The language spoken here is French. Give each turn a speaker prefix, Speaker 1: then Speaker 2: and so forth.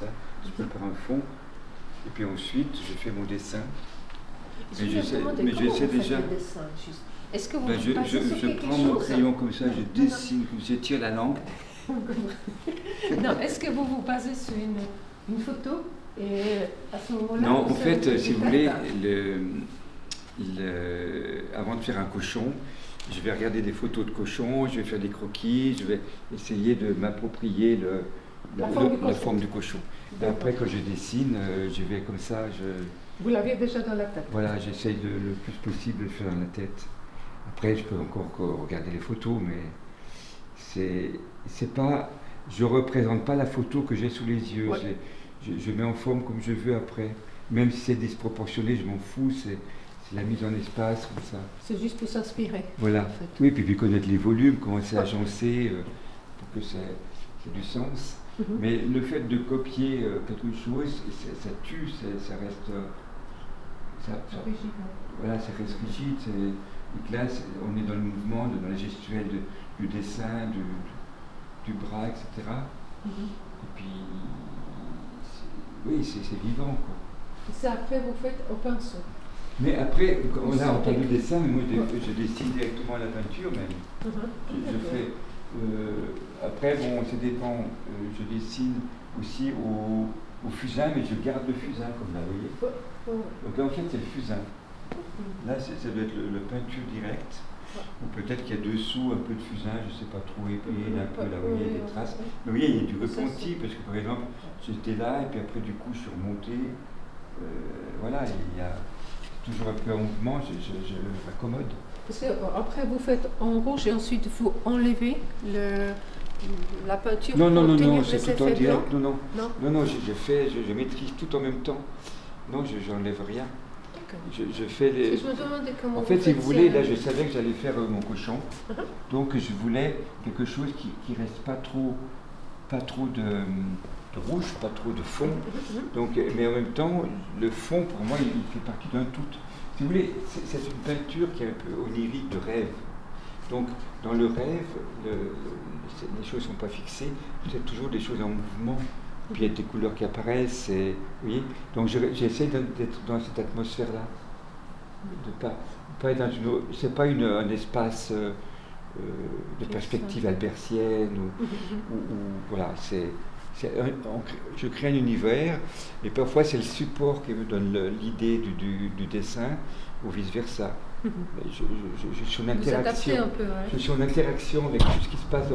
Speaker 1: ça, je prépare un fond, et puis ensuite je fais mon dessin.
Speaker 2: Mais j'essaie déjà. Est-ce que vous
Speaker 1: je prends mon crayon comme ça, je dessine, je tire la langue.
Speaker 2: Non, est-ce que vous vous basez sur une photo et à ce moment-là?
Speaker 1: Non, en fait, si vous voulez, avant de faire un cochon, je vais regarder des photos de cochons, je vais faire des croquis, je vais essayer de m'approprier la forme du cochon. Et après, quand je dessine, je vais comme ça.
Speaker 2: Vous l'aviez déjà dans la tête?
Speaker 1: Voilà, j'essaye le plus possible de le faire dans la tête. Après, je peux encore regarder les photos, mais c'est pas. Je représente pas la photo que j'ai sous les yeux. Ouais. Je mets en forme comme je veux après. Même si c'est disproportionné, je m'en fous. C'est la mise en espace, comme ça.
Speaker 2: C'est juste pour s'inspirer.
Speaker 1: Voilà. En fait. Oui, puis connaître les volumes, comment c'est agencé, pour que ça ait du sens. Mais le fait de copier quelque chose, ça tue, ça reste.
Speaker 2: Rigide.
Speaker 1: Voilà, ça reste rigide. Et là, on est dans le mouvement, dans la gestuelle du dessin, du bras, etc. Et puis, oui, c'est vivant, quoi.
Speaker 2: Et ça, après, vous faites au pinceau.
Speaker 1: Mais après, là, on parle de dessin, mais moi, je dessine directement à la peinture, même. Je fais. Après, bon, ça dépend. Je dessine aussi au fusain, mais je garde le fusain, comme là, vous voyez. Donc là, en fait, c'est le fusain. Là, ça doit être le peinture directe. Ou peut-être qu'il y a dessous un peu de fusain, je ne sais pas trop, et puis un peu là où il y a des traces. Mais vous voyez, il y a du repenti, parce que par exemple, j'étais là, et puis après, du coup, je suis remonté. Voilà, il y a toujours un peu en mouvement, je m'accommode.
Speaker 2: Parce que après, vous faites en rouge et ensuite, vous enlevez la peinture.
Speaker 1: Non, c'est tout en direct. Non, je maîtrise tout en même temps. Non, je n'enlève rien. Je fais les.
Speaker 2: Je me demandais comment.
Speaker 1: En fait, si vous voulez, là, je savais que j'allais faire mon cochon, donc je voulais quelque chose qui reste pas trop de rouge, pas trop de fond. Donc, mais en même temps, le fond, pour moi, il fait partie d'un tout. Si vous voulez, c'est une peinture qui est un peu onirique, de rêve. Donc, dans le rêve, les choses ne sont pas fixées, c'est toujours des choses en mouvement. Puis il y a des couleurs qui apparaissent, vous voyez. Donc j'essaie d'être dans cette atmosphère-là, de pas être dans c'est pas un espace de perspective albertienne ou voilà. Je crée un univers, et parfois c'est le support qui me donne l'idée du dessin, ou vice versa. Je suis en interaction.
Speaker 2: Un peu, ouais.
Speaker 1: Je suis en interaction avec tout ce qui se passe